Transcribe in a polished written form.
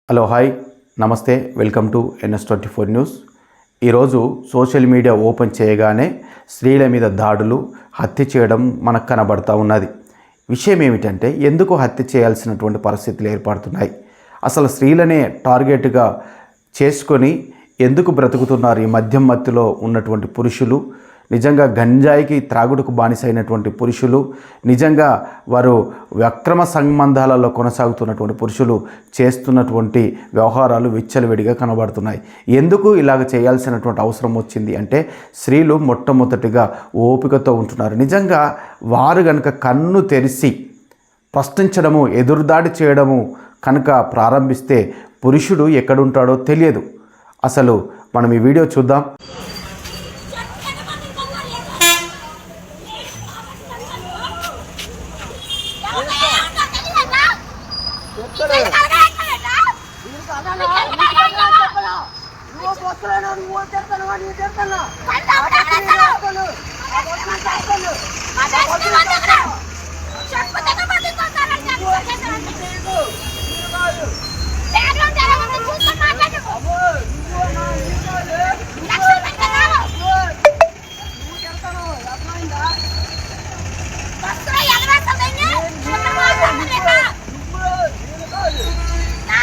Hello hi నమస్తే welcome to NS24 news. ఈరోజు social media open చేయగానే స్త్రీల మీద దాడులు, హత్య చేయడం మనకు కనబడుతూ ఉన్నది. విషయం ఏమిటంటే ఎందుకు హత్య చేయాల్సినటువంటి పరిస్థితులు ఏర్పడుతున్నాయి, అసలు స్త్రీలనే టార్గెట్గా చేసుకొని ఎందుకు బ్రతుకుతున్నారు ఈ మద్యం మత్తులో ఉన్నటువంటి పురుషులు, నిజంగా గంజాయికి త్రాగుడుకు బానిసైనటువంటి పురుషులు, నిజంగా వారు అక్రమ సంబంధాలలో కొనసాగుతున్నటువంటి పురుషులు చేస్తున్నటువంటి వ్యవహారాలు విచ్చలవిడిగా కనబడుతున్నాయి. ఎందుకు ఇలాగ చేయాల్సినటువంటి అవసరం వచ్చింది అంటే స్త్రీలు మొట్టమొదటిగా ఓపికతో ఉంటున్నారు. నిజంగా వారు కనుక కన్ను తెరిచి ప్రశ్నించడము, ఎదురుదాడి చేయడము కనుక ప్రారంభిస్తే పురుషుడు ఎక్కడుంటాడో తెలియదు. అసలు మనం ఈ వీడియో చూద్దాం.